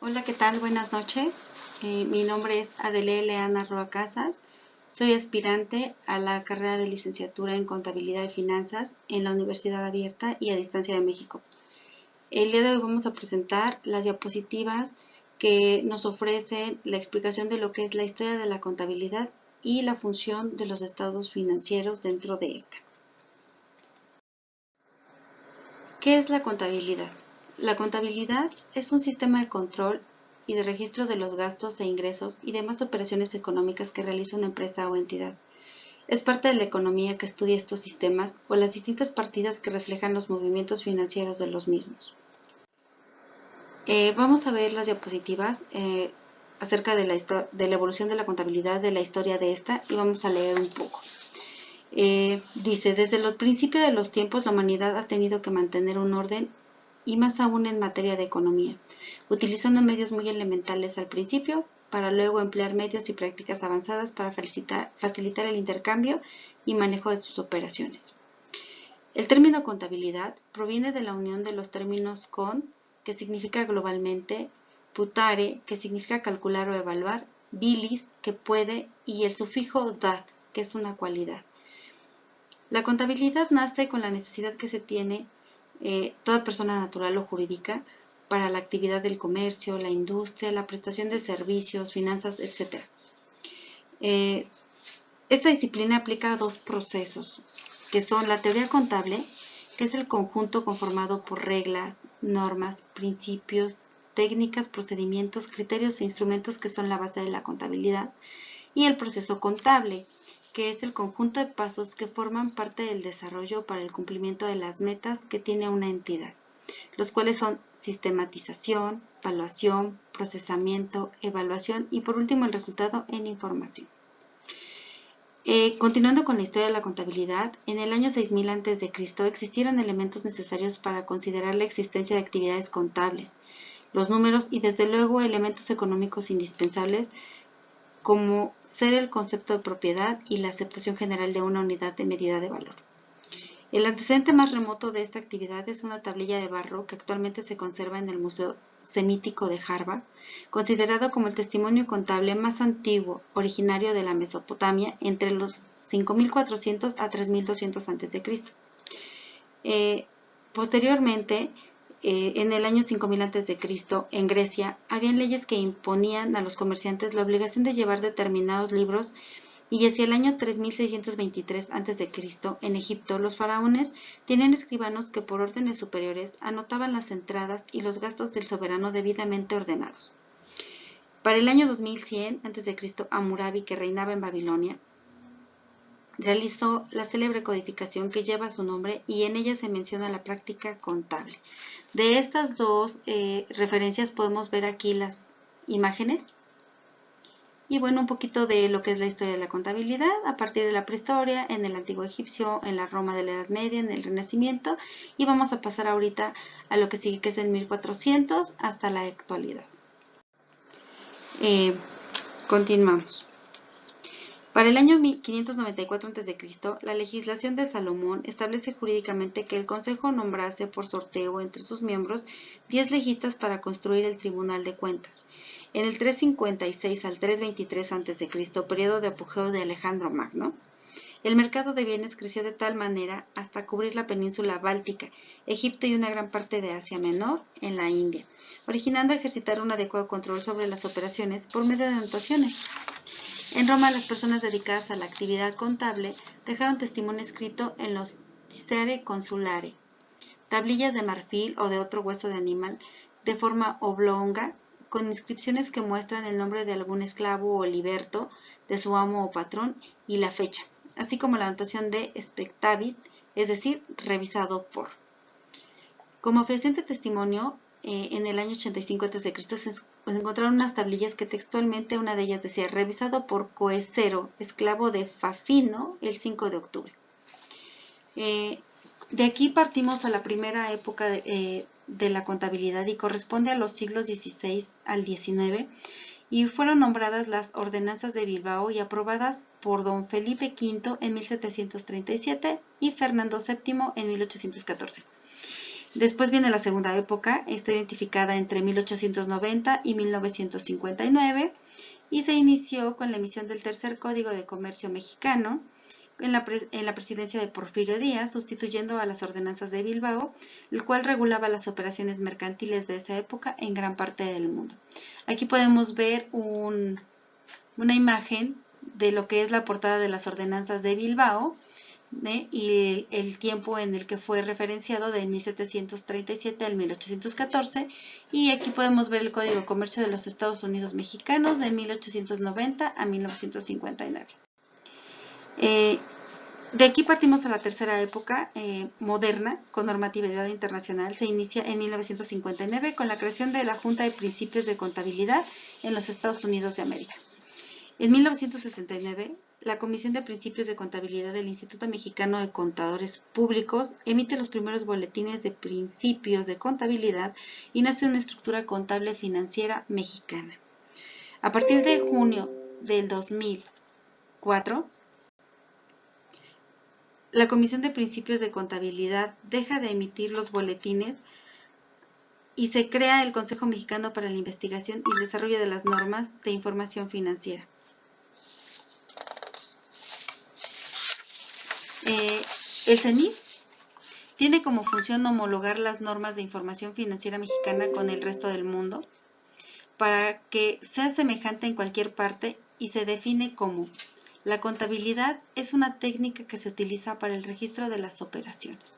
Hola, ¿qué tal? Buenas noches. Mi nombre es Adele Leana Roa Casas. Soy aspirante a la carrera de licenciatura en Contabilidad y Finanzas en la Universidad Abierta y a Distancia de México. El día de hoy vamos a presentar las diapositivas que nos ofrecen la explicación de lo que es la historia de la contabilidad y la función de los estados financieros dentro de esta. ¿Qué es la contabilidad? La contabilidad es un sistema de control y de registro de los gastos e ingresos y demás operaciones económicas que realiza una empresa o entidad. Es parte de la economía que estudia estos sistemas o las distintas partidas que reflejan los movimientos financieros de los mismos. Vamos a ver las diapositivas acerca de la evolución de la contabilidad, de la historia de esta, y vamos a leer un poco. Dice, desde el principio de los tiempos la humanidad ha tenido que mantener un orden y más aún en materia de economía, utilizando medios muy elementales al principio para luego emplear medios y prácticas avanzadas para facilitar el intercambio y manejo de sus operaciones. El término contabilidad proviene de la unión de los términos con, que significa globalmente, putare, que significa calcular o evaluar, bilis, que puede, y el sufijo dad, que es una cualidad. La contabilidad nace con la necesidad que se tiene toda persona natural o jurídica para la actividad del comercio, la industria, la prestación de servicios, finanzas, etc. Esta disciplina aplica dos procesos, que son la teoría contable, que es el conjunto conformado por reglas, normas, principios, técnicas, procedimientos, criterios e instrumentos que son la base de la contabilidad, y el proceso contable, que es el conjunto de pasos que forman parte del desarrollo para el cumplimiento de las metas que tiene una entidad, los cuales son sistematización, evaluación, procesamiento, evaluación y por último el resultado en información. Continuando con la historia de la contabilidad, en el año 6000 a.C. existieron elementos necesarios para considerar la existencia de actividades contables, los números y desde luego elementos económicos indispensables como ser el concepto de propiedad y la aceptación general de una unidad de medida de valor. El antecedente más remoto de esta actividad es una tablilla de barro que actualmente se conserva en el Museo Semítico de Harvard, considerado como el testimonio contable más antiguo, originario de la Mesopotamia entre los 5400 a 3200 a.C. Posteriormente, en el año 5000 a.C., en Grecia, habían leyes que imponían a los comerciantes la obligación de llevar determinados libros y hacia el año 3623 a.C., en Egipto, los faraones tenían escribanos que por órdenes superiores anotaban las entradas y los gastos del soberano debidamente ordenados. Para el año 2100 a.C., Hammurabi, que reinaba en Babilonia, realizó la célebre codificación que lleva su nombre y en ella se menciona la práctica contable. De estas dos referencias podemos ver aquí las imágenes y bueno, un poquito de lo que es la historia de la contabilidad a partir de la prehistoria, en el antiguo egipcio, en la Roma de la Edad Media, en el Renacimiento, y vamos a pasar ahorita a lo que sigue, que es el 1400 hasta la actualidad. Continuamos. Para el año 594 a.C., la legislación de Salomón establece jurídicamente que el Consejo nombrase por sorteo entre sus miembros 10 legistas para construir el Tribunal de Cuentas. En el 356 al 323 a.C., periodo de apogeo de Alejandro Magno, el mercado de bienes creció de tal manera hasta cubrir la península báltica, Egipto y una gran parte de Asia Menor en la India, originando ejercitar un adecuado control sobre las operaciones por medio de anotaciones. En Roma, las personas dedicadas a la actividad contable dejaron testimonio escrito en los Tisere Consulare, tablillas de marfil o de otro hueso de animal de forma oblonga, con inscripciones que muestran el nombre de algún esclavo o liberto, de su amo o patrón, y la fecha, así como la anotación de spectavit, es decir, revisado por. Como fehaciente testimonio, en el año 85 a.C. se encontraron unas tablillas que textualmente una de ellas decía, revisado por Coesero, esclavo de Fafino, el 5 de octubre. De aquí partimos a la primera época de la contabilidad y corresponde a los siglos XVI al XIX, y fueron nombradas las Ordenanzas de Bilbao y aprobadas por don Felipe V en 1737 y Fernando VII en 1814. Después viene la segunda época, está identificada entre 1890 y 1959 y se inició con la emisión del tercer Código de Comercio Mexicano en la presidencia de Porfirio Díaz, sustituyendo a las ordenanzas de Bilbao, el cual regulaba las operaciones mercantiles de esa época en gran parte del mundo. Aquí podemos ver una imagen de lo que es la portada de las ordenanzas de Bilbao, y el tiempo en el que fue referenciado de 1737 al 1814, y aquí podemos ver el Código de Comercio de los Estados Unidos Mexicanos de 1890 a 1959. De aquí partimos a la tercera época moderna con normatividad internacional. Se inicia en 1959 con la creación de la Junta de Principios de Contabilidad en los Estados Unidos de América. En 1969, la Comisión de Principios de Contabilidad del Instituto Mexicano de Contadores Públicos emite los primeros boletines de principios de contabilidad y nace una estructura contable financiera mexicana. A partir de junio del 2004, la Comisión de Principios de Contabilidad deja de emitir los boletines y se crea el Consejo Mexicano para la Investigación y Desarrollo de las Normas de Información Financiera. El CENIF tiene como función homologar las normas de información financiera mexicana con el resto del mundo para que sea semejante en cualquier parte, y se define como: la contabilidad es una técnica que se utiliza para el registro de las operaciones.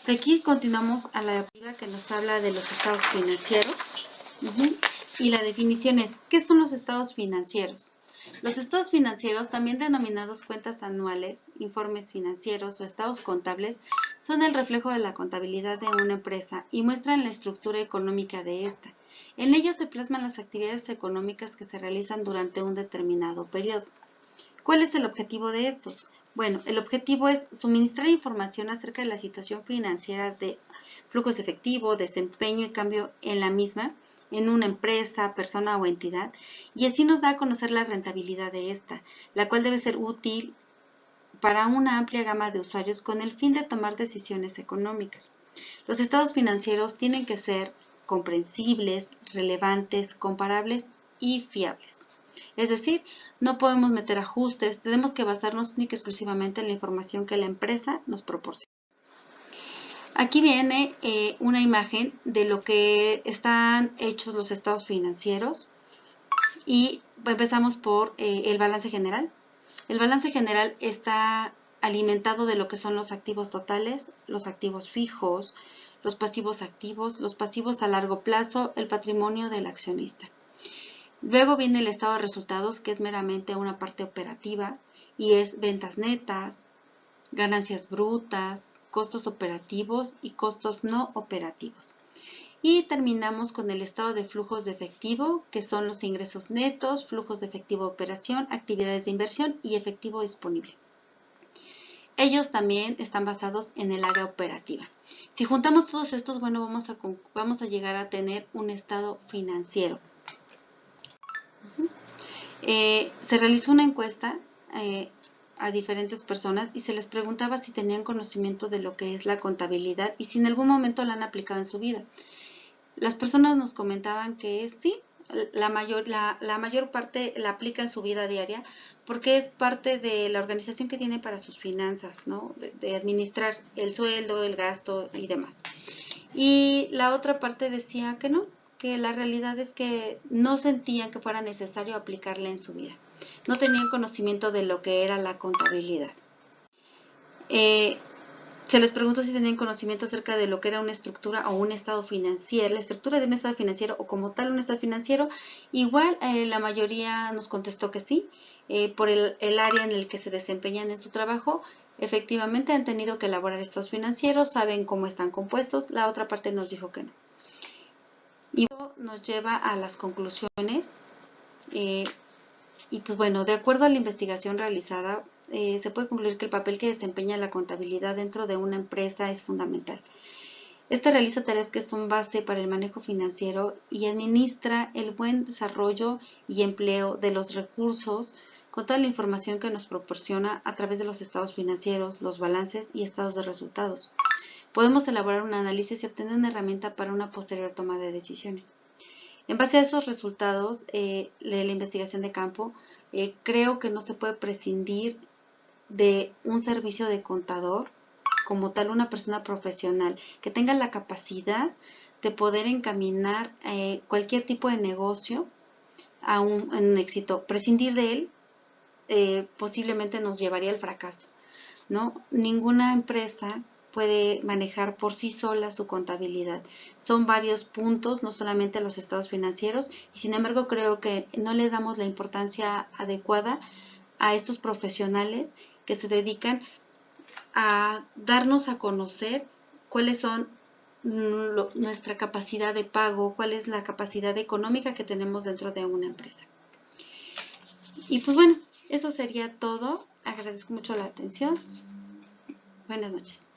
De aquí continuamos a la diapositiva que nos habla de los estados financieros. Y la definición es: ¿qué son los estados financieros? Los estados financieros, también denominados cuentas anuales, informes financieros o estados contables, son el reflejo de la contabilidad de una empresa y muestran la estructura económica de esta. En ellos se plasman las actividades económicas que se realizan durante un determinado periodo. ¿Cuál es el objetivo de estos? Bueno, el objetivo es suministrar información acerca de la situación financiera de flujos de efectivo, desempeño y cambio en la misma, en una empresa, persona o entidad, y así nos da a conocer la rentabilidad de esta, la cual debe ser útil para una amplia gama de usuarios con el fin de tomar decisiones económicas. Los estados financieros tienen que ser comprensibles, relevantes, comparables y fiables. Es decir, no podemos meter ajustes, tenemos que basarnos única y exclusivamente en la información que la empresa nos proporciona. Aquí viene una imagen de lo que están hechos los estados financieros, y empezamos por el balance general. El balance general está alimentado de lo que son los activos totales, los activos fijos, los pasivos activos, los pasivos a largo plazo, el patrimonio del accionista. Luego viene el estado de resultados, que es meramente una parte operativa y es ventas netas, ganancias brutas, costos operativos y costos no operativos. Y terminamos con el estado de flujos de efectivo, que son los ingresos netos, flujos de efectivo de operación, actividades de inversión y efectivo disponible. Ellos también están basados en el área operativa. Si juntamos todos estos, bueno, vamos a llegar a tener un estado financiero. Se realizó una encuesta a diferentes personas y se les preguntaba si tenían conocimiento de lo que es la contabilidad y si en algún momento la han aplicado en su vida. Las personas nos comentaban que sí, la mayor parte la aplica en su vida diaria porque es parte de la organización que tiene para sus finanzas, ¿no? De administrar el sueldo, el gasto y demás. Y la otra parte decía que no, que la realidad es que no sentían que fuera necesario aplicarla en su vida. No tenían conocimiento de lo que era la contabilidad. Se les preguntó si tenían conocimiento acerca de lo que era una estructura o un estado financiero, la estructura de un estado financiero o como tal un estado financiero. Igual la mayoría nos contestó que sí, por el área en el que se desempeñan en su trabajo. Efectivamente han tenido que elaborar estados financieros, saben cómo están compuestos. La otra parte nos dijo que no. Y esto nos lleva a las conclusiones. Y pues bueno, de acuerdo a la investigación realizada, se puede concluir que el papel que desempeña la contabilidad dentro de una empresa es fundamental. Esta realiza tareas que son base para el manejo financiero y administra el buen desarrollo y empleo de los recursos con toda la información que nos proporciona a través de los estados financieros, los balances y estados de resultados. podemos elaborar un análisis y obtener una herramienta para una posterior toma de decisiones. En base a esos resultados de la investigación de campo, creo que no se puede prescindir de un servicio de contador, como tal una persona profesional que tenga la capacidad de poder encaminar cualquier tipo de negocio a un éxito. Prescindir de él posiblemente nos llevaría al fracaso, ¿no? Ninguna empresa puede manejar por sí sola su contabilidad. Son varios puntos, no solamente los estados financieros, y sin embargo creo que no le damos la importancia adecuada a estos profesionales que se dedican a darnos a conocer cuáles son nuestra capacidad de pago, cuál es la capacidad económica que tenemos dentro de una empresa. Y pues bueno, eso sería todo. Agradezco mucho la atención. Buenas noches.